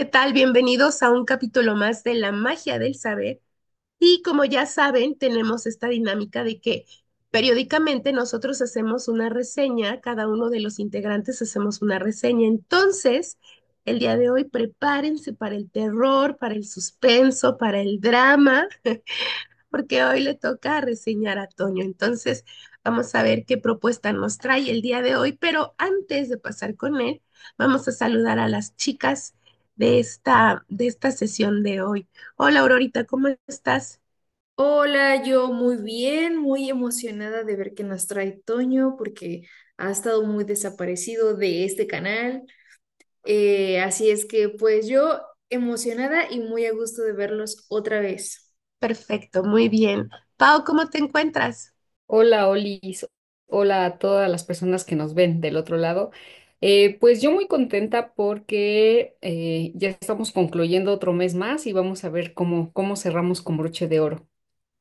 ¿Qué tal? Bienvenidos a un capítulo más de La magia del saber. Y como ya saben, tenemos esta dinámica de que periódicamente nosotros hacemos una reseña, cada uno de los integrantes hacemos una reseña. Entonces, el día de hoy prepárense para el terror, para el suspenso, para el drama, porque hoy le toca reseñar a Toño. Entonces, vamos a ver qué propuesta nos trae el día de hoy, pero antes de pasar con él, vamos a saludar a las chicas de esta sesión de hoy. Hola, Aurorita, ¿cómo estás? Hola, yo muy bien, muy emocionada de ver qué nos trae Toño porque ha estado muy desaparecido de este canal. Así es que pues yo emocionada y muy a gusto de verlos otra vez. Perfecto, muy bien. Pau, ¿cómo te encuentras? Hola, Olis. Hola a todas las personas que nos ven del otro lado. Pues yo muy contenta porque ya estamos concluyendo otro mes más y vamos a ver cómo cerramos con broche de oro.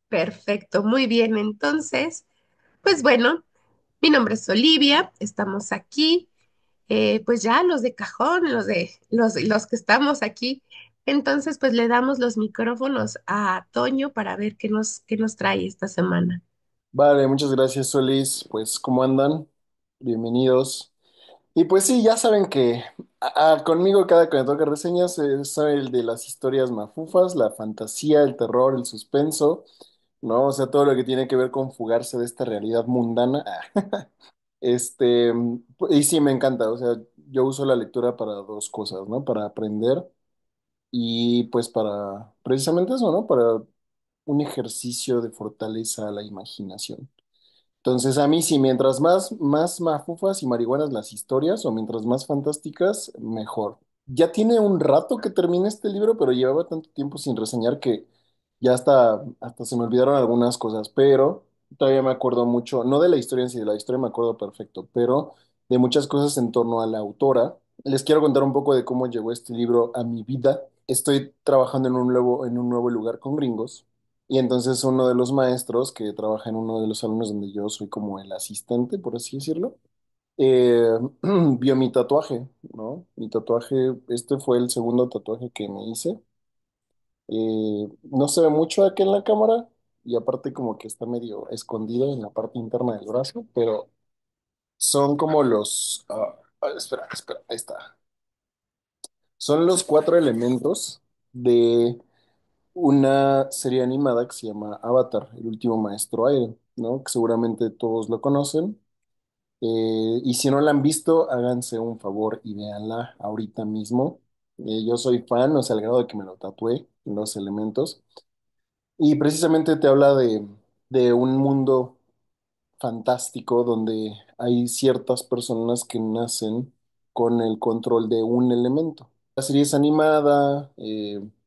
Perfecto, muy bien. Entonces, pues bueno, mi nombre es Olivia, estamos aquí. Pues ya los de cajón, los que estamos aquí. Entonces, pues le damos los micrófonos a Toño para ver qué nos trae esta semana. Vale, muchas gracias, Solís. Pues, ¿cómo andan? Bienvenidos. Y pues sí, ya saben que conmigo cada que me toca reseñas es el de las historias mafufas, la fantasía, el terror, el suspenso, ¿no? O sea, todo lo que tiene que ver con fugarse de esta realidad mundana. Este, y sí, me encanta. O sea, yo uso la lectura para dos cosas, ¿no? Para aprender y pues para precisamente eso, ¿no? Para un ejercicio de fortaleza a la imaginación. Entonces, a mí sí, mientras más mafufas y marihuanas las historias, o mientras más fantásticas, mejor. Ya tiene un rato que terminé este libro, pero llevaba tanto tiempo sin reseñar que ya hasta se me olvidaron algunas cosas, pero todavía me acuerdo mucho, no de la historia en sí, de la historia me acuerdo perfecto, pero de muchas cosas en torno a la autora. Les quiero contar un poco de cómo llegó este libro a mi vida. Estoy trabajando en un nuevo lugar con gringos. Y entonces uno de los maestros que trabaja en uno de los salones donde yo soy como el asistente, por así decirlo, eh, vio mi tatuaje, ¿no? Mi tatuaje, este fue el segundo tatuaje que me hice. No se ve mucho aquí en la cámara y aparte como que está medio escondido en la parte interna del brazo, pero son como espera, espera, ahí está. Son los cuatro elementos de una serie animada que se llama Avatar, el último maestro aire, ¿no? Que seguramente todos lo conocen. Y si no la han visto, háganse un favor y véanla ahorita mismo. Yo soy fan, o sea, al grado de que me lo tatué, los elementos. Y precisamente te habla de un mundo fantástico donde hay ciertas personas que nacen con el control de un elemento. La serie es animada,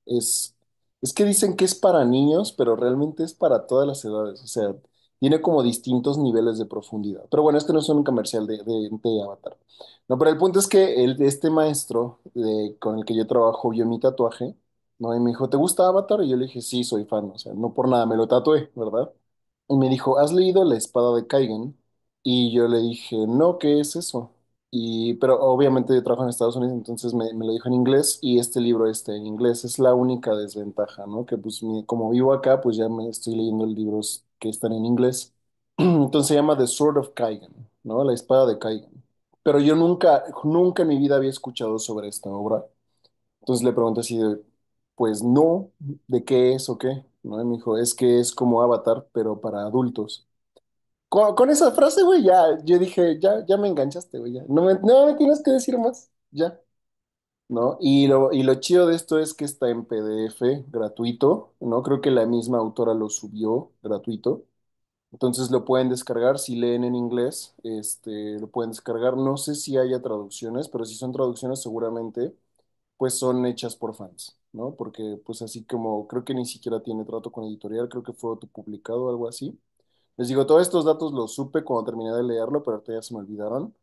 es, es que dicen que es para niños, pero realmente es para todas las edades, o sea, tiene como distintos niveles de profundidad. Pero bueno, este no es un comercial de Avatar. No, pero el punto es que este maestro con el que yo trabajo vio mi tatuaje, ¿no? Y me dijo, ¿te gusta Avatar? Y yo le dije, sí, soy fan, o sea, no por nada me lo tatué, ¿verdad? Y me dijo, ¿has leído La espada de Kaigen? Y yo le dije, no, ¿qué es eso? Pero obviamente yo trabajo en Estados Unidos, entonces me lo dijo en inglés y este libro está en inglés. Es la única desventaja, ¿no? Que pues como vivo acá, pues ya me estoy leyendo libros que están en inglés. Entonces se llama The Sword of Kaigen, ¿no? La espada de Kaigen. Pero yo nunca en mi vida había escuchado sobre esta obra. Entonces le pregunté así de, pues no, ¿de qué es o qué? ¿No? Y me dijo, es que es como Avatar, pero para adultos. Con esa frase, güey, ya, yo dije, ya me enganchaste, güey, ya. No me tienes que decir más, ya, ¿no? Y lo chido de esto es que está en PDF gratuito, ¿no? Creo que la misma autora lo subió gratuito. Entonces lo pueden descargar, si leen en inglés, lo pueden descargar. No sé si haya traducciones, pero si son traducciones seguramente pues son hechas por fans, ¿no? Porque pues así como creo que ni siquiera tiene trato con editorial, creo que fue autopublicado o algo así. Les digo, todos estos datos los supe cuando terminé de leerlo, pero ahorita ya se me olvidaron.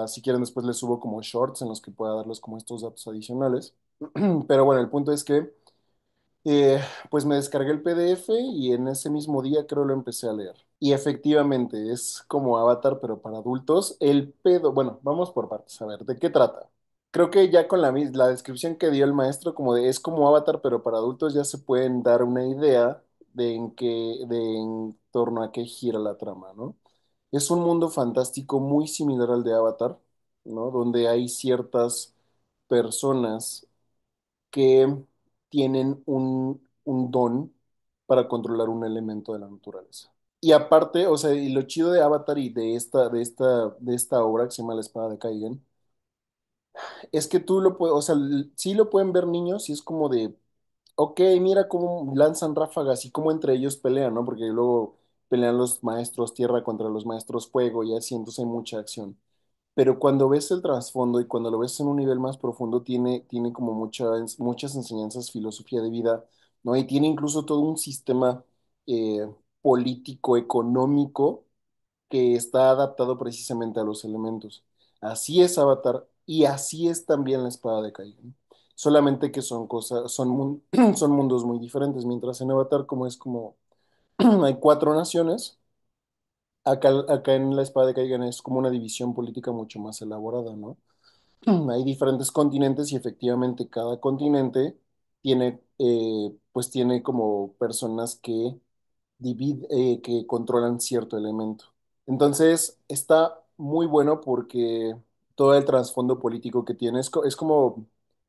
Si quieren después les subo como shorts en los que pueda darles como estos datos adicionales. Pero bueno, el punto es que pues me descargué el PDF y en ese mismo día creo lo empecé a leer. Y efectivamente es como Avatar, pero para adultos. El pedo, bueno, vamos por partes. A ver, ¿de qué trata? creo que ya con la descripción que dio el maestro, como de es como Avatar, pero para adultos ya se pueden dar una idea de en torno a qué gira la trama, ¿no? Es un mundo fantástico muy similar al de Avatar, ¿no? Donde hay ciertas personas que tienen un don para controlar un elemento de la naturaleza. Y aparte, o sea, y lo chido de Avatar y de esta obra que se llama La Espada de Kaigen, es que tú lo puedes, o sea, sí lo pueden ver niños y es como de, ok, mira cómo lanzan ráfagas y cómo entre ellos pelean, ¿no? Porque luego pelean los maestros tierra contra los maestros fuego y así, entonces hay mucha acción. Pero cuando ves el trasfondo y cuando lo ves en un nivel más profundo, tiene como muchas enseñanzas, filosofía de vida, ¿no? Y tiene incluso todo un sistema político, económico, que está adaptado precisamente a los elementos. Así es Avatar y así es también la espada de Kaigen. Solamente que son cosas, son mundos muy diferentes, mientras en Avatar como es como hay cuatro naciones, acá en la espada de Kaigen es como una división política mucho más elaborada, ¿no? Hay diferentes continentes y efectivamente cada continente pues tiene como personas que controlan cierto elemento. Entonces, está muy bueno porque todo el trasfondo político que tiene es como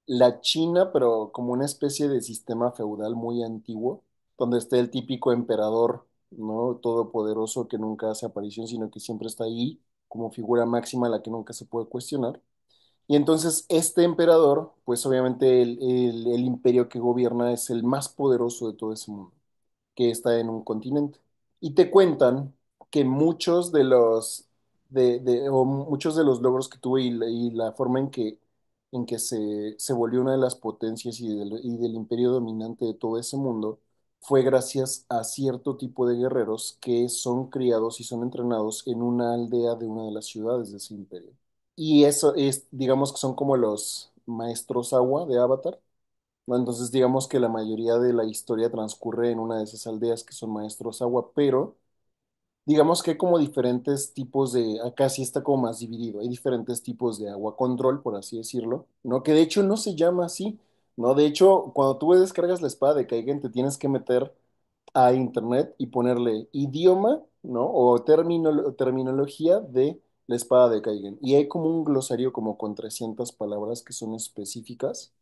la China, pero como una especie de sistema feudal muy antiguo, donde está el típico emperador, ¿no? Todopoderoso que nunca hace aparición, sino que siempre está ahí como figura máxima a la que nunca se puede cuestionar. Y entonces este emperador, pues obviamente el imperio que gobierna es el más poderoso de todo ese mundo, que está en un continente. Y te cuentan que muchos de los logros que tuvo y la forma en que se volvió una de las potencias y del imperio dominante de todo ese mundo fue gracias a cierto tipo de guerreros que son criados y son entrenados en una aldea de una de las ciudades de ese imperio. Y eso es, digamos que son como los maestros agua de Avatar, ¿no? Entonces, digamos que la mayoría de la historia transcurre en una de esas aldeas que son maestros agua, pero digamos que hay como diferentes tipos acá sí está como más dividido, hay diferentes tipos de agua control, por así decirlo, ¿no? Que de hecho no se llama así, ¿no? De hecho, cuando tú descargas la espada de Kaigen, te tienes que meter a internet y ponerle idioma, ¿no? O terminología de la espada de Kaigen. Y hay como un glosario como con 300 palabras que son específicas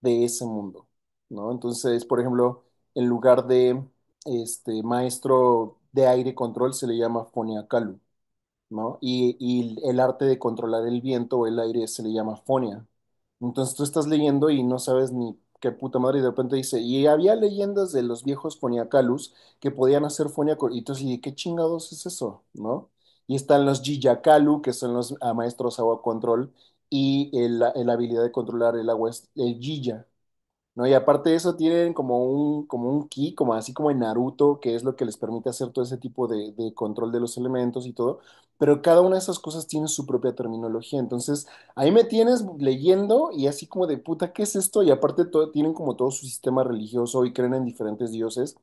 de ese mundo, ¿no? Entonces, por ejemplo, en lugar de maestro de aire control se le llama foniacalu, ¿no? Y el arte de controlar el viento o el aire se le llama fonia. Entonces tú estás leyendo y no sabes ni qué puta madre y de repente dice, y había leyendas de los viejos foniacalus que podían hacer fonia, y tú así, ¿qué chingados es eso? ¿No? Y están los Jijakalu, que son los maestros agua control, y la habilidad de controlar el agua es el Jija, ¿no? Y aparte de eso tienen como un ki, como así como en Naruto, que es lo que les permite hacer todo ese tipo de control de los elementos y todo, pero cada una de esas cosas tiene su propia terminología, entonces ahí me tienes leyendo y así como de puta, ¿qué es esto? Y aparte tienen como todo su sistema religioso y creen en diferentes dioses,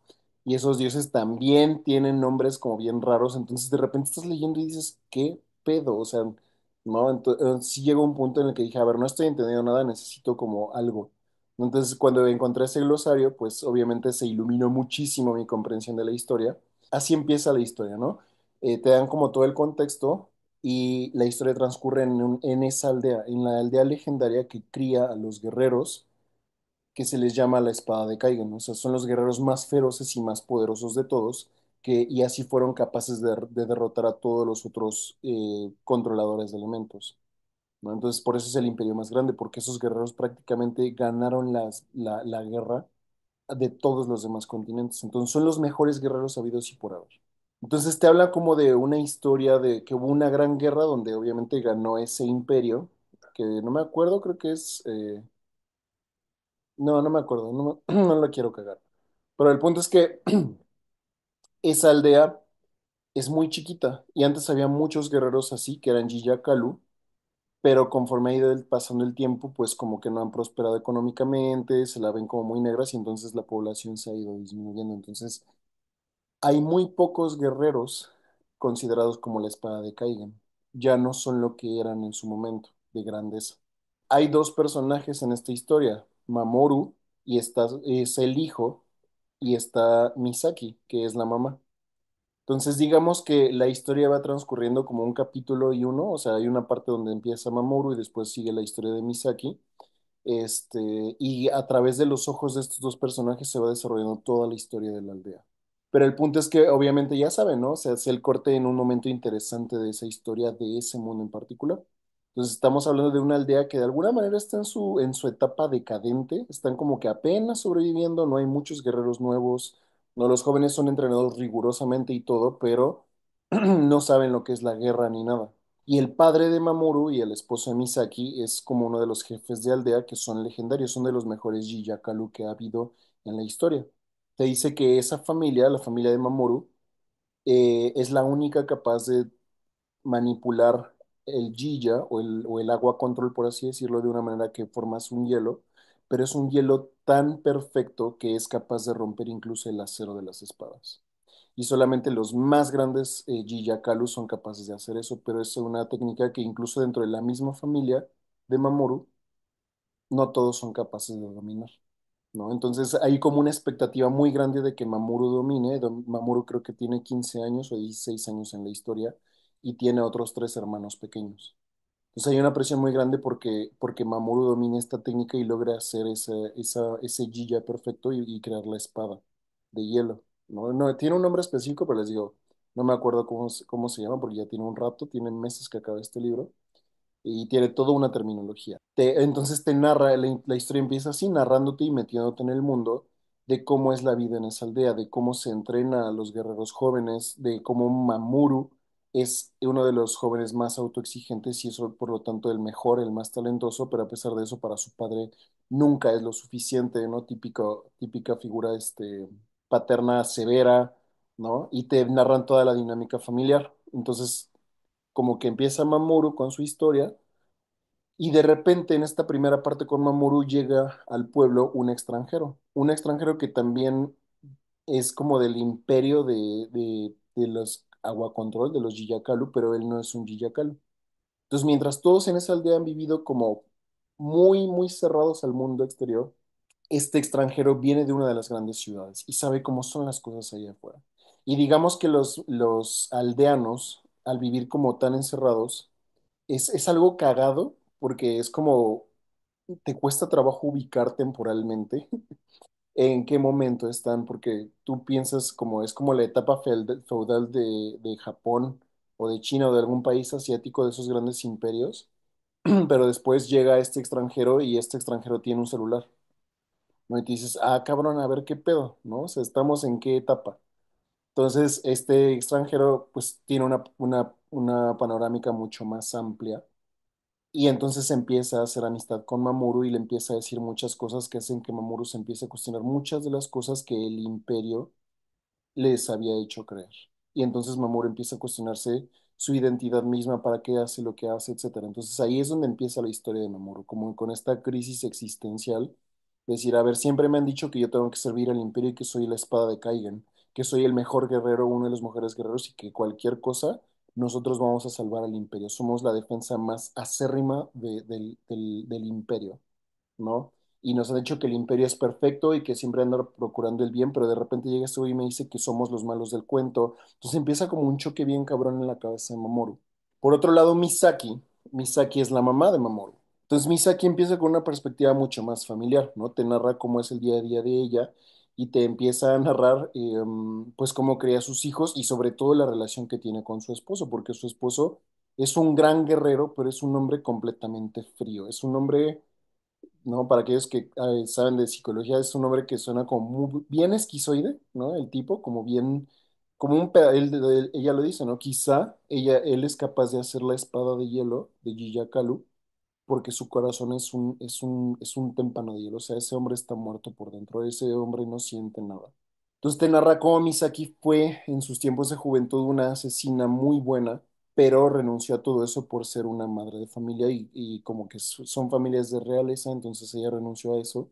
y esos dioses también tienen nombres como bien raros, entonces de repente estás leyendo y dices, ¿qué pedo? O sea, no, entonces sí llegó un punto en el que dije, a ver, no estoy entendiendo nada, necesito como algo. Entonces, cuando encontré ese glosario, pues obviamente se iluminó muchísimo mi comprensión de la historia. Así empieza la historia, ¿no? Te dan como todo el contexto y la historia transcurre en esa aldea, en la aldea legendaria que cría a los guerreros, que se les llama la espada de Kaigen, ¿no? O sea, son los guerreros más feroces y más poderosos de todos, y así fueron capaces de derrotar a todos los otros controladores de elementos, ¿no? Entonces, por eso es el imperio más grande, porque esos guerreros prácticamente ganaron la guerra de todos los demás continentes. Entonces, son los mejores guerreros habidos y por haber. Entonces, te habla como de una historia de que hubo una gran guerra donde obviamente ganó ese imperio, que no me acuerdo, creo que es... no, no me acuerdo, no lo quiero cagar. Pero el punto es que esa aldea es muy chiquita y antes había muchos guerreros así, que eran Jijakalu, pero conforme ha ido pasando el tiempo, pues como que no han prosperado económicamente, se la ven como muy negras y entonces la población se ha ido disminuyendo. Entonces, hay muy pocos guerreros considerados como la espada de Kaigen. Ya no son lo que eran en su momento de grandeza. hay dos personajes en esta historia, Mamoru y es el hijo y está Misaki, que es la mamá. Entonces, digamos que la historia va transcurriendo como un capítulo y uno, o sea, hay una parte donde empieza Mamoru y después sigue la historia de Misaki. Y a través de los ojos de estos dos personajes se va desarrollando toda la historia de la aldea. Pero el punto es que obviamente ya saben, ¿no? Se hace el corte en un momento interesante de esa historia, de ese mundo en particular. Entonces estamos hablando de una aldea que de alguna manera está en su etapa decadente, están como que apenas sobreviviendo, no hay muchos guerreros nuevos, no, los jóvenes son entrenados rigurosamente y todo, pero no saben lo que es la guerra ni nada. Y el padre de Mamoru y el esposo de Misaki es como uno de los jefes de aldea que son legendarios, son de los mejores Jijakalu que ha habido en la historia. Te dice que esa familia, la familia de Mamoru, es la única capaz de manipular el Jija o el agua control, por así decirlo, de una manera que formas un hielo, pero es un hielo tan perfecto que es capaz de romper incluso el acero de las espadas y solamente los más grandes Jijakalu son capaces de hacer eso, pero es una técnica que incluso dentro de la misma familia de Mamoru, no todos son capaces de dominar, ¿no? Entonces hay como una expectativa muy grande de que Mamoru domine. Mamoru creo que tiene 15 años o 16 años en la historia y tiene otros tres hermanos pequeños. Entonces hay una presión muy grande porque Mamoru domina esta técnica y logra hacer ese Jija perfecto y crear la espada de hielo. ¿No? No, tiene un nombre específico, pero les digo, no me acuerdo cómo se llama porque ya tiene un rato, tiene meses que acaba este libro y tiene toda una terminología. Entonces te narra, la historia empieza así, narrándote y metiéndote en el mundo de cómo es la vida en esa aldea, de cómo se entrena a los guerreros jóvenes, de cómo Mamuru es uno de los jóvenes más autoexigentes y eso por lo tanto el mejor, el más talentoso, pero a pesar de eso para su padre nunca es lo suficiente, ¿no? Típica figura paterna severa, ¿no? Y te narran toda la dinámica familiar. Entonces, como que empieza Mamoru con su historia y de repente en esta primera parte con Mamoru llega al pueblo un extranjero que también es como del imperio de los Aguacontrol, de los Jijakalu, pero él no es un Jijakalu. Entonces, mientras todos en esa aldea han vivido como muy cerrados al mundo exterior, este extranjero viene de una de las grandes ciudades y sabe cómo son las cosas allá afuera. Y digamos que los aldeanos, al vivir como tan encerrados, es algo cagado porque es como te cuesta trabajo ubicar temporalmente en qué momento están, porque tú piensas como es como la etapa feudal de Japón o de China o de algún país asiático de esos grandes imperios, pero después llega este extranjero y este extranjero tiene un celular, ¿no? Y te dices, ah, cabrón, a ver qué pedo, ¿no? O sea, estamos en qué etapa. Entonces, este extranjero pues tiene una panorámica mucho más amplia y entonces empieza a hacer amistad con Mamoru y le empieza a decir muchas cosas que hacen que Mamoru se empiece a cuestionar muchas de las cosas que el imperio les había hecho creer. Y entonces Mamoru empieza a cuestionarse su identidad misma, para qué hace lo que hace, etcétera. Entonces ahí es donde empieza la historia de Mamoru, como con esta crisis existencial, decir, a ver, siempre me han dicho que yo tengo que servir al imperio y que soy la espada de Kaigen, que soy el mejor guerrero, uno de los mejores guerreros y que cualquier cosa nosotros vamos a salvar al imperio. Somos la defensa más acérrima del imperio, ¿no? Y nos han dicho que el imperio es perfecto y que siempre andan procurando el bien, pero de repente llega este güey y me dice que somos los malos del cuento. Entonces empieza como un choque bien cabrón en la cabeza de Mamoru. Por otro lado, Misaki es la mamá de Mamoru. Entonces Misaki empieza con una perspectiva mucho más familiar, ¿no? Te narra cómo es el día a día de ella y te empieza a narrar, pues, cómo cría a sus hijos y sobre todo la relación que tiene con su esposo, porque su esposo es un gran guerrero, pero es un hombre completamente frío. Es un hombre, ¿no? Para aquellos que saben de psicología, es un hombre que suena como bien esquizoide, ¿no? El tipo, como bien, como ella lo dice, ¿no? Quizá él es capaz de hacer la espada de hielo de Jijakalu porque su corazón es un témpano de hielo, o sea, ese hombre está muerto por dentro, ese hombre no siente nada. Entonces te narra cómo Misaki fue en sus tiempos de juventud una asesina muy buena, pero renunció a todo eso por ser una madre de familia y como que son familias de realeza, entonces ella renunció a eso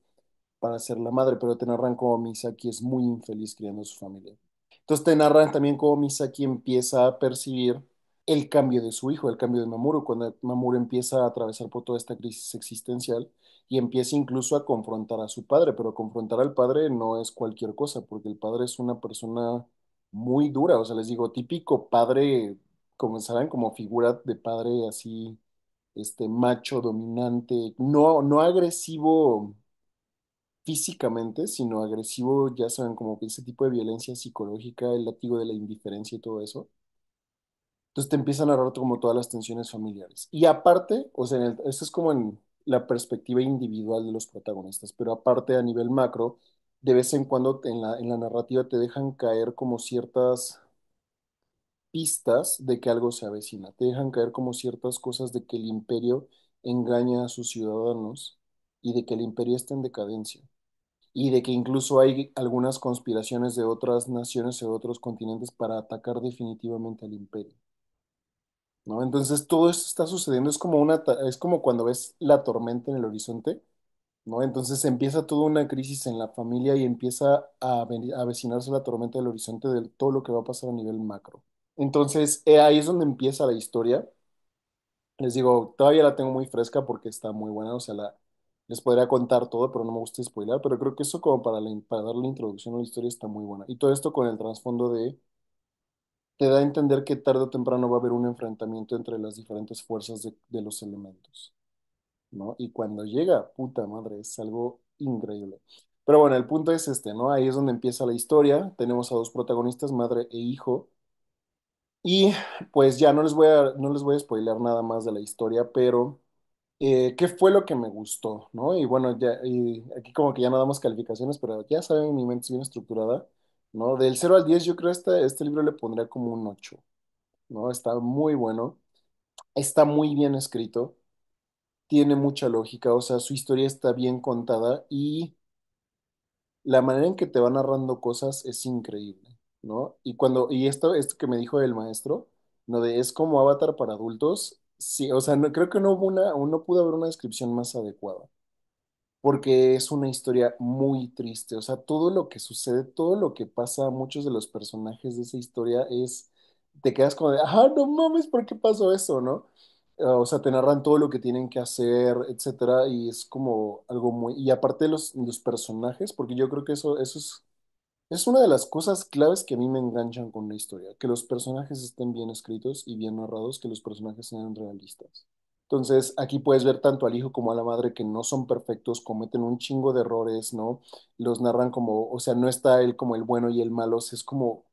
para ser la madre, pero te narran cómo Misaki es muy infeliz criando a su familia. Entonces te narran también cómo Misaki empieza a percibir el cambio de su hijo, el cambio de Mamoru, cuando Mamoru empieza a atravesar por toda esta crisis existencial y empieza incluso a confrontar a su padre, pero confrontar al padre no es cualquier cosa, porque el padre es una persona muy dura, o sea, les digo, típico padre, como saben, como figura de padre así, macho, dominante, no agresivo físicamente, sino agresivo, ya saben, como que ese tipo de violencia psicológica, el látigo de la indiferencia y todo eso. Entonces te empiezan a narrar como todas las tensiones familiares. Y aparte, o sea, esto es como en la perspectiva individual de los protagonistas, pero aparte a nivel macro, de vez en cuando en la narrativa te dejan caer como ciertas pistas de que algo se avecina, te dejan caer como ciertas cosas de que el imperio engaña a sus ciudadanos y de que el imperio está en decadencia y de que incluso hay algunas conspiraciones de otras naciones o de otros continentes para atacar definitivamente al imperio. ¿No? Entonces todo esto está sucediendo, es como cuando ves la tormenta en el horizonte, ¿no? Entonces empieza toda una crisis en la familia y empieza a avecinarse la tormenta del horizonte de todo lo que va a pasar a nivel macro. Entonces ahí es donde empieza la historia. Les digo, todavía la tengo muy fresca porque está muy buena, o sea, les podría contar todo, pero no me gusta spoiler, pero creo que eso como para darle la introducción a la historia está muy buena. Y todo esto con el trasfondo de te da a entender que tarde o temprano va a haber un enfrentamiento entre las diferentes fuerzas de los elementos, ¿no? Y cuando llega, puta madre, es algo increíble. Pero bueno, el punto es ¿no? Ahí es donde empieza la historia. Tenemos a dos protagonistas, madre e hijo. Y pues ya no les voy a spoiler nada más de la historia, pero ¿qué fue lo que me gustó, ¿no? Y bueno, ya, y aquí como que ya no damos calificaciones, pero ya saben, mi mente es bien estructurada, ¿no? Del 0 al 10 yo creo este libro le pondría como un 8. ¿No? Está muy bueno, está muy bien escrito, tiene mucha lógica, o sea, su historia está bien contada y la manera en que te va narrando cosas es increíble, ¿no? Y esto que me dijo el maestro, ¿no? De es como Avatar para adultos, sí, o sea, creo que no pudo haber una descripción más adecuada. Porque es una historia muy triste. O sea, todo lo que sucede, todo lo que pasa a muchos de los personajes de esa historia te quedas como de, ah, no mames, ¿por qué pasó eso, no? O sea, te narran todo lo que tienen que hacer, etcétera, y es como algo muy, y aparte los personajes, porque yo creo que eso es una de las cosas claves que a mí me enganchan con la historia, que los personajes estén bien escritos y bien narrados, que los personajes sean realistas. Entonces, aquí puedes ver tanto al hijo como a la madre que no son perfectos, cometen un chingo de errores, ¿no? Los narran como, o sea, no está él como el bueno y el malo, o sea, es como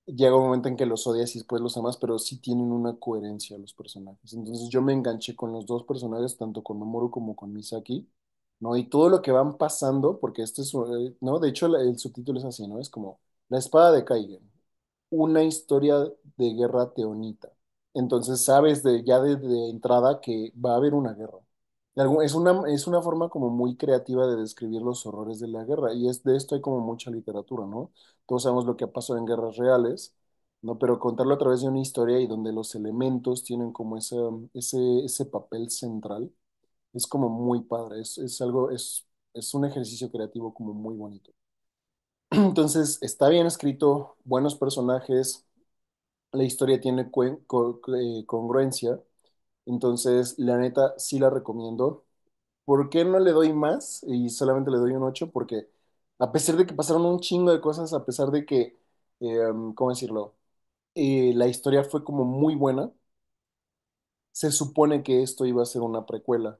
llega un momento en que los odias y después los amas, pero sí tienen una coherencia los personajes. Entonces yo me enganché con los dos personajes, tanto con Mamoru como con Misaki, ¿no? Y todo lo que van pasando, porque ¿no? De hecho el subtítulo es así, ¿no? Es como La espada de Kaigen, una historia de guerra teonita. Entonces sabes de entrada que va a haber una guerra. Es una forma como muy creativa de describir los horrores de la guerra y de esto hay como mucha literatura, ¿no? Todos sabemos lo que ha pasado en guerras reales, ¿no? Pero contarlo a través de una historia y donde los elementos tienen como ese papel central es como muy padre, es un ejercicio creativo como muy bonito. Entonces, está bien escrito, buenos personajes, la historia tiene congruencia, entonces la neta sí la recomiendo. ¿Por qué no le doy más y solamente le doy un 8? Porque a pesar de que pasaron un chingo de cosas, a pesar de que, ¿cómo decirlo? La historia fue como muy buena, se supone que esto iba a ser una precuela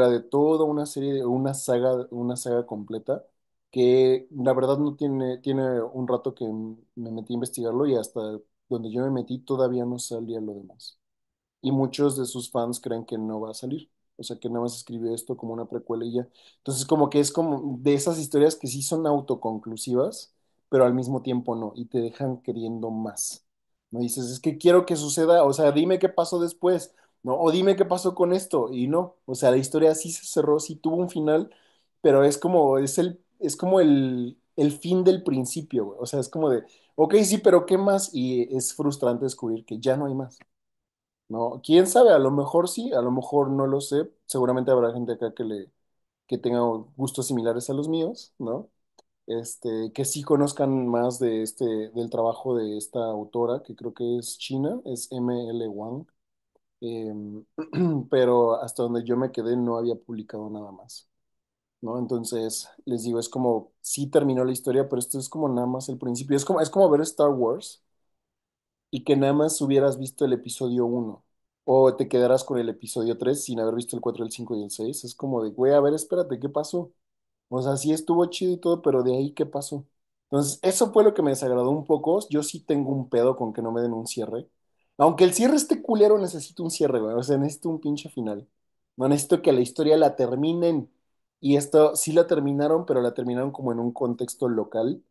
de toda una serie, una saga completa, que la verdad no tiene un rato que me metí a investigarlo y hasta donde yo me metí todavía no salía lo demás y muchos de sus fans creen que no va a salir. O sea, que nada más escribió esto como una precuela y ya. Entonces, como que es como de esas historias que sí son autoconclusivas, pero al mismo tiempo no, y te dejan queriendo más. No dices, es que quiero que suceda, o sea, dime qué pasó después, ¿no? O dime qué pasó con esto, y no. O sea, la historia sí se cerró, sí tuvo un final, pero es como el fin del principio, güey. O sea, es como de, ok, sí, pero ¿qué más? Y es frustrante descubrir que ya no hay más. ¿No? ¿Quién sabe? A lo mejor sí, a lo mejor no lo sé. Seguramente habrá gente acá que tenga gustos similares a los míos, ¿no? que sí conozcan más del trabajo de esta autora, que creo que es china, es M. L. Wang, em, pero hasta donde yo me quedé no había publicado nada más, ¿no? Entonces, les digo, es como, sí terminó la historia, pero esto es como nada más el principio, es como ver Star Wars y que nada más hubieras visto el episodio uno o te quedarás con el episodio 3 sin haber visto el 4, el 5 y el 6. Es como de, güey, a ver, espérate, ¿qué pasó? O sea, sí estuvo chido y todo, pero de ahí, ¿qué pasó? Entonces, eso fue lo que me desagradó un poco. Yo sí tengo un pedo con que no me den un cierre. Aunque el cierre esté culero, necesito un cierre, güey. O sea, necesito un pinche final. No necesito que la historia la terminen. Y esto sí la terminaron, pero la terminaron como en un contexto local.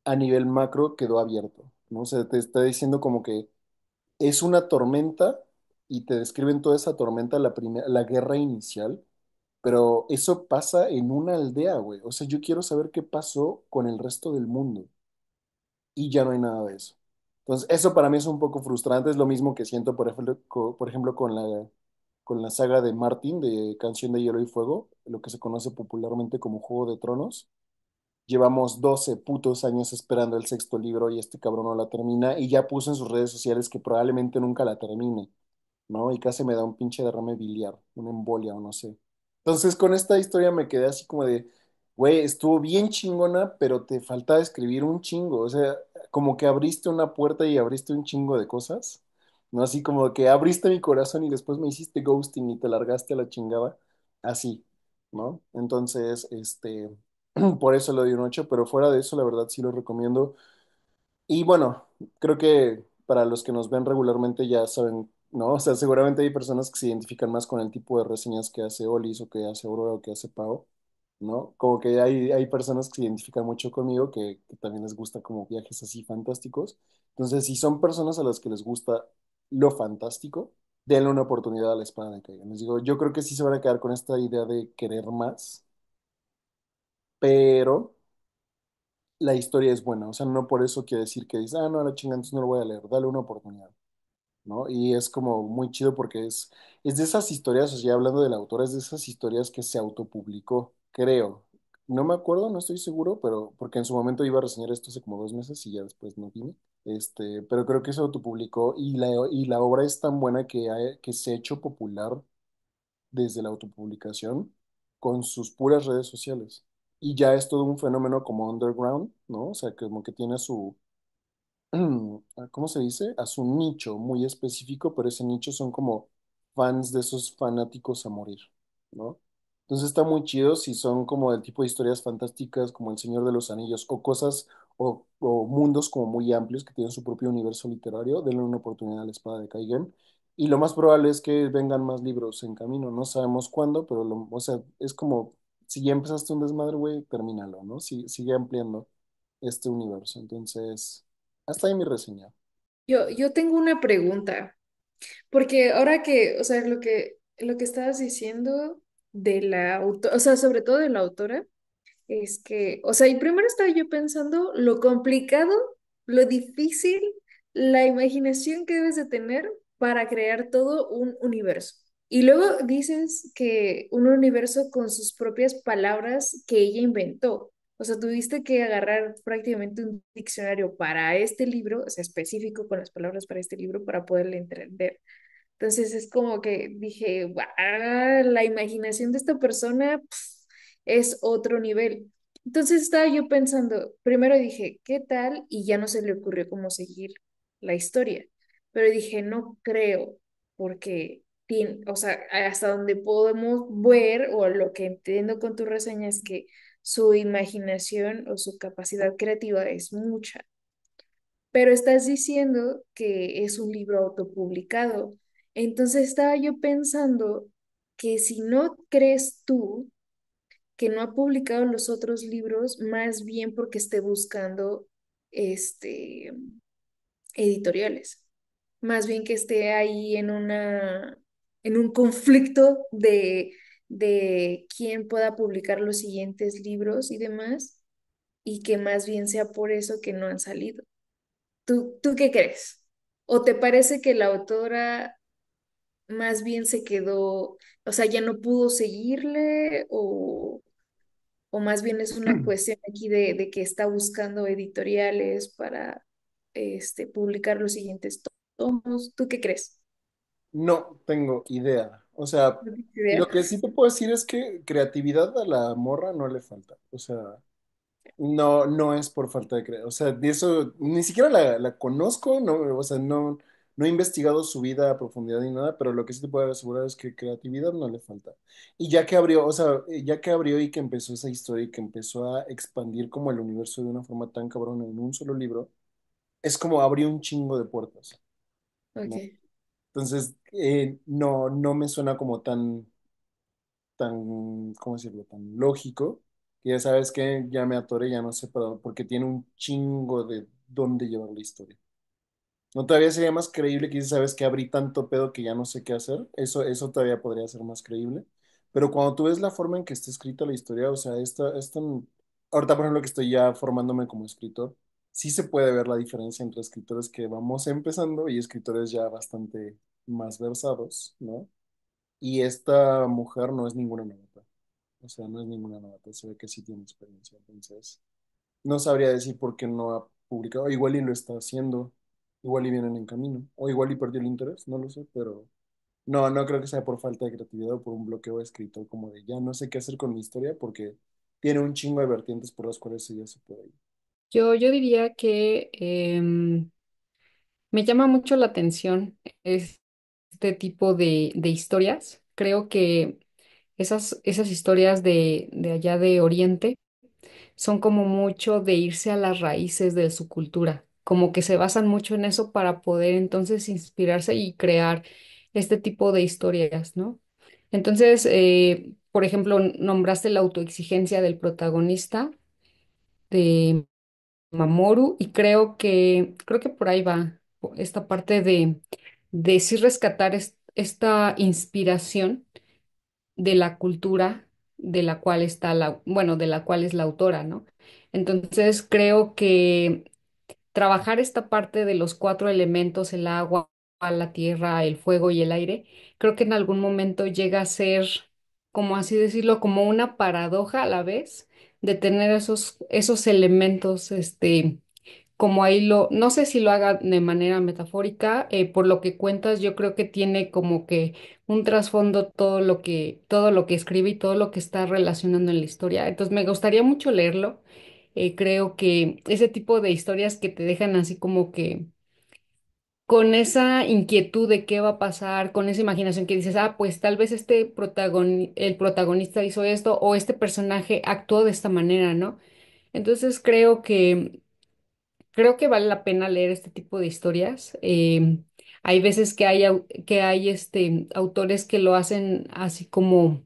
A nivel macro quedó abierto, ¿no? O sea, te está diciendo como que es una tormenta y te describen toda esa tormenta, la guerra inicial, pero eso pasa en una aldea, güey. O sea, yo quiero saber qué pasó con el resto del mundo y ya no hay nada de eso. Entonces, eso para mí es un poco frustrante, es lo mismo que siento, por ejemplo, con la saga de Martin, de Canción de Hielo y Fuego, lo que se conoce popularmente como Juego de Tronos. Llevamos 12 putos años esperando el sexto libro y este cabrón no la termina y ya puso en sus redes sociales que probablemente nunca la termine, ¿no? Y casi me da un pinche derrame biliar, una embolia o no sé. Entonces con esta historia me quedé así como de, güey, estuvo bien chingona, pero te faltaba escribir un chingo, o sea, como que abriste una puerta y abriste un chingo de cosas, ¿no? Así como que abriste mi corazón y después me hiciste ghosting y te largaste a la chingada, así, ¿no? Entonces, por eso le doy un 8, pero fuera de eso, la verdad sí lo recomiendo. Y bueno, creo que para los que nos ven regularmente ya saben, ¿no? O sea, seguramente hay personas que se identifican más con el tipo de reseñas que hace Olis o que hace Aurora o que hace Pau, ¿no? Como que hay personas que se identifican mucho conmigo que también les gusta como viajes así fantásticos. Entonces, si son personas a las que les gusta lo fantástico, denle una oportunidad a la espada de Kaigen. Les digo, yo creo que sí se van a quedar con esta idea de querer más, pero la historia es buena. O sea, no por eso quiere decir que dices, ah, no, la chingada, entonces no lo voy a leer. Dale una oportunidad, ¿no? Y es como muy chido porque es de esas historias, o sea, ya hablando de la autora, es de esas historias que se autopublicó, creo. No me acuerdo, no estoy seguro, pero porque en su momento iba a reseñar esto hace como 2 meses y ya después no vine. Pero creo que se autopublicó y la obra es tan buena que se ha hecho popular desde la autopublicación con sus puras redes sociales. Y ya es todo un fenómeno como underground, ¿no? O sea, como que tiene ¿cómo se dice? A su nicho muy específico, pero ese nicho son como fans de esos fanáticos a morir, ¿no? Entonces está muy chido si son como del tipo de historias fantásticas como El Señor de los Anillos o cosas o mundos como muy amplios que tienen su propio universo literario, denle una oportunidad a la Espada de Kaigen. Y lo más probable es que vengan más libros en camino, no sabemos cuándo, pero o sea, es como si ya empezaste un desmadre, güey, termínalo, ¿no? Sigue ampliando este universo. Entonces, hasta ahí mi reseña. Yo tengo una pregunta, porque ahora que, o sea, lo que estabas diciendo de la autora, o sea, sobre todo de la autora, es que, o sea, y primero estaba yo pensando lo complicado, lo difícil, la imaginación que debes de tener para crear todo un universo. Y luego dices que un universo con sus propias palabras que ella inventó. O sea, tuviste que agarrar prácticamente un diccionario para este libro, o sea, específico con las palabras para este libro para poderle entender. Entonces es como que dije, "Guau, la imaginación de esta persona es otro nivel". Entonces estaba yo pensando, primero dije, ¿qué tal? Y ya no se le ocurrió cómo seguir la historia. Pero dije, no creo, porque o sea, hasta donde podemos ver o lo que entiendo con tu reseña es que su imaginación o su capacidad creativa es mucha, pero estás diciendo que es un libro autopublicado. Entonces estaba yo pensando que si no crees tú que no ha publicado los otros libros, más bien porque esté buscando este editoriales, más bien que esté ahí en un conflicto de quién pueda publicar los siguientes libros y demás, y que más bien sea por eso que no han salido. ¿Tú qué crees? ¿O te parece que la autora más bien se quedó, o sea, ya no pudo seguirle? o más bien es una cuestión aquí de que está buscando editoriales para publicar los siguientes tomos. ¿Tú qué crees? No tengo idea. O sea, ¿No tienes lo idea? que sí te puedo decir es que creatividad a la morra no le falta. O sea, no, no es por falta de creatividad. O sea, de eso ni siquiera la conozco, no, o sea, no, no he investigado su vida a profundidad ni nada, pero lo que sí te puedo asegurar es que creatividad no le falta. Y ya que abrió, o sea, ya que abrió y que empezó esa historia y que empezó a expandir como el universo de una forma tan cabrona en un solo libro, es como abrió un chingo de puertas, ¿no? Ok. Entonces, no, no me suena como tan, ¿cómo decirlo? Tan lógico, que ya sabes que ya me atoré, ya no sé, pero porque tiene un chingo de dónde llevar la historia. No, todavía sería más creíble que dices, sabes que abrí tanto pedo que ya no sé qué hacer. Eso todavía podría ser más creíble. Pero cuando tú ves la forma en que está escrita la historia, o sea, ahorita por ejemplo que estoy ya formándome como escritor, sí se puede ver la diferencia entre escritores que vamos empezando y escritores ya bastante más versados, ¿no? Y esta mujer no es ninguna novata. O sea, no es ninguna novata, se ve que sí tiene experiencia. Entonces, no sabría decir por qué no ha publicado. Igual y lo está haciendo, igual y vienen en camino, o igual y perdió el interés, no lo sé, pero no, no creo que sea por falta de creatividad o por un bloqueo escrito como de ya no sé qué hacer con mi historia porque tiene un chingo de vertientes por las cuales ella se puede ir. Yo diría que me llama mucho la atención este tipo de historias. Creo que esas historias de allá de Oriente son como mucho de irse a las raíces de su cultura, como que se basan mucho en eso para poder entonces inspirarse y crear este tipo de historias, ¿no? Entonces, por ejemplo, nombraste la autoexigencia del protagonista de Mamoru y creo que por ahí va esta parte de sí rescatar esta inspiración de la cultura de la cual está bueno, de la cual es la autora, ¿no? Entonces creo que trabajar esta parte de los cuatro elementos, el agua, la tierra, el fuego y el aire, creo que en algún momento llega a ser, como así decirlo, como una paradoja a la vez de tener esos elementos, como ahí no sé si lo haga de manera metafórica, por lo que cuentas, yo creo que tiene como que un trasfondo todo lo que escribe y todo lo que está relacionando en la historia. Entonces me gustaría mucho leerlo. Creo que ese tipo de historias que te dejan así como que con esa inquietud de qué va a pasar, con esa imaginación que dices, ah, pues tal vez el protagonista hizo esto o este personaje actuó de esta manera, ¿no? Entonces creo que vale la pena leer este tipo de historias. Hay veces que hay autores que lo hacen así como,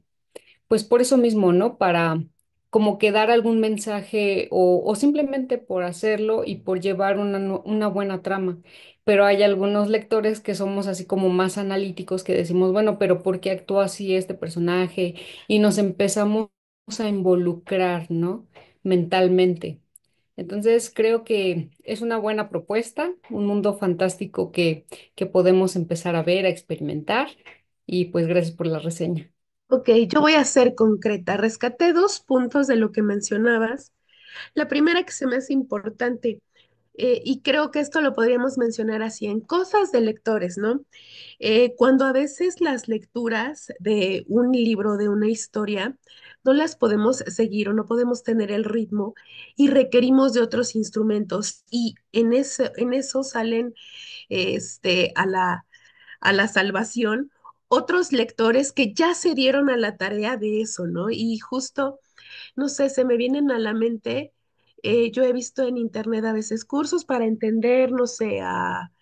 pues por eso mismo, ¿no? Para como que dar algún mensaje o simplemente por hacerlo y por llevar una buena trama. Pero hay algunos lectores que somos así como más analíticos que decimos, bueno, pero ¿por qué actúa así este personaje? Y nos empezamos a involucrar, ¿no? Mentalmente. Entonces, creo que es una buena propuesta, un mundo fantástico que podemos empezar a ver, a experimentar. Y pues gracias por la reseña. Ok, yo voy a ser concreta. Rescaté dos puntos de lo que mencionabas. La primera que se me hace importante, y creo que esto lo podríamos mencionar así en cosas de lectores, ¿no? Cuando a veces las lecturas de un libro, de una historia, no las podemos seguir o no podemos tener el ritmo y requerimos de otros instrumentos y en eso salen a la salvación otros lectores que ya se dieron a la tarea de eso, ¿no? Y justo, no sé, se me vienen a la mente, yo he visto en internet a veces cursos para entender, no sé, a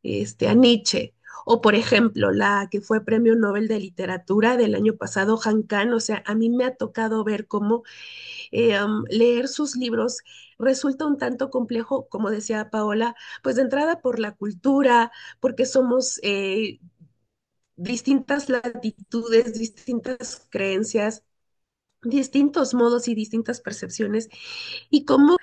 Nietzsche. O, por ejemplo, la que fue Premio Nobel de Literatura del año pasado, Han Kang. O sea, a mí me ha tocado ver cómo leer sus libros resulta un tanto complejo, como decía Paola, pues de entrada por la cultura, porque somos distintas latitudes, distintas creencias, distintos modos y distintas percepciones y cómo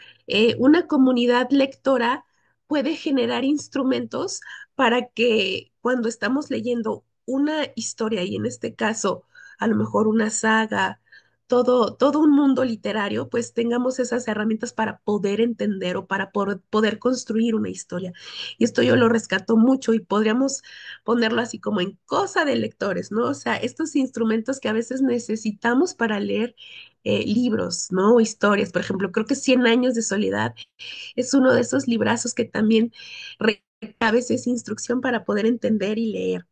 una comunidad lectora puede generar instrumentos para que cuando estamos leyendo una historia, y en este caso a lo mejor una saga todo un mundo literario, pues tengamos esas herramientas para poder entender o para poder construir una historia. Y esto yo lo rescato mucho y podríamos ponerlo así como en cosa de lectores, ¿no? O sea, estos instrumentos que a veces necesitamos para leer libros, ¿no? O historias. Por ejemplo, creo que Cien años de soledad es uno de esos librazos que también a veces instrucción para poder entender y leer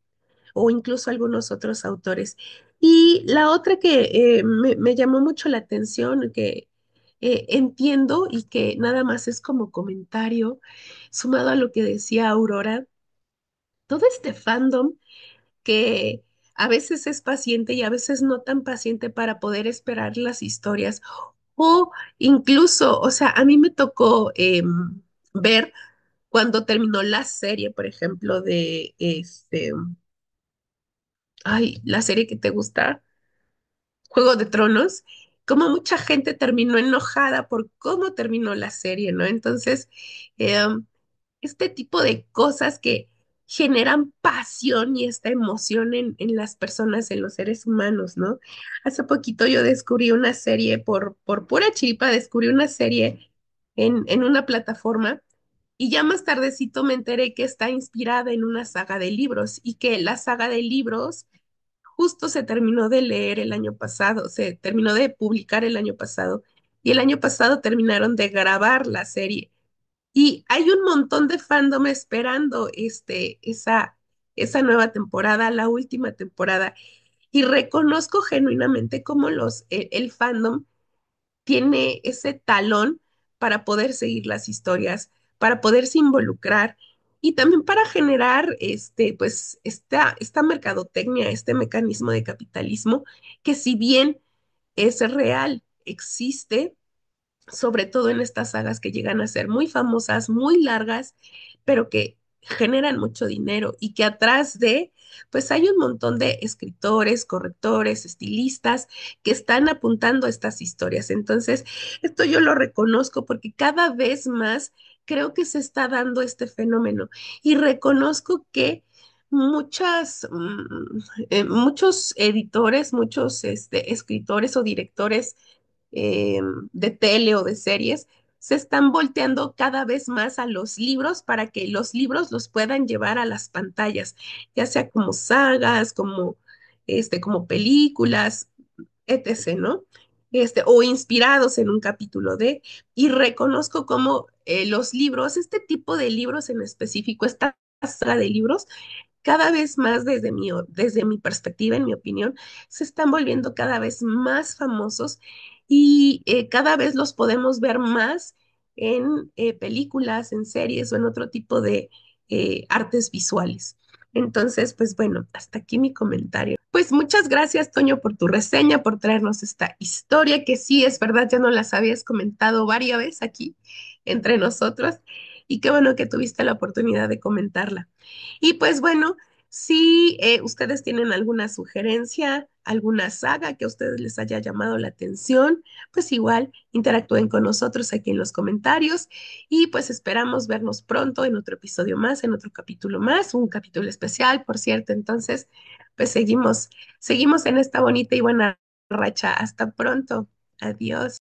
o incluso algunos otros autores. Y la otra que me llamó mucho la atención, que entiendo y que nada más es como comentario, sumado a lo que decía Aurora, todo este fandom que a veces es paciente y a veces no tan paciente para poder esperar las historias. O incluso, o sea, a mí me tocó ver cuando terminó la serie, por ejemplo, de ay, la serie que te gusta, Juego de Tronos, como mucha gente terminó enojada por cómo terminó la serie, ¿no? Entonces, eh, este tipo de cosas que generan pasión y esta emoción en las personas, en los seres humanos, ¿no? Hace poquito yo descubrí una serie, por pura chiripa, descubrí una serie en una plataforma y ya más tardecito me enteré que está inspirada en una saga de libros y que la saga de libros justo se terminó de leer el año pasado, se terminó de publicar el año pasado y el año pasado terminaron de grabar la serie. Y hay un montón de fandom esperando esa nueva temporada, la última temporada. Y reconozco genuinamente cómo el fandom tiene ese talón para poder seguir las historias, para poderse involucrar y también para generar pues, esta mercadotecnia, este mecanismo de capitalismo que si bien es real, existe, sobre todo en estas sagas que llegan a ser muy famosas, muy largas, pero que generan mucho dinero y que atrás pues hay un montón de escritores, correctores, estilistas que están apuntando a estas historias. Entonces, esto yo lo reconozco porque cada vez más creo que se está dando este fenómeno y reconozco que muchos editores, muchos escritores o directores eh, de tele o de series, se están volteando cada vez más a los libros para que los libros los puedan llevar a las pantallas, ya sea como sagas, como películas, etc., ¿no? O inspirados en un capítulo y reconozco como los libros, este tipo de libros en específico, esta saga de libros, cada vez más desde mi perspectiva, en mi opinión, se están volviendo cada vez más famosos y cada vez los podemos ver más en películas, en series o en otro tipo de artes visuales. Entonces, pues bueno, hasta aquí mi comentario. Pues muchas gracias, Toño, por tu reseña, por traernos esta historia que sí, es verdad, ya no las habías comentado varias veces aquí entre nosotros y qué bueno que tuviste la oportunidad de comentarla. Y pues bueno, si ustedes tienen alguna sugerencia, alguna saga que a ustedes les haya llamado la atención, pues igual interactúen con nosotros aquí en los comentarios y pues esperamos vernos pronto en otro episodio más, en otro capítulo más, un capítulo especial, por cierto. Entonces, pues seguimos en esta bonita y buena racha. Hasta pronto. Adiós.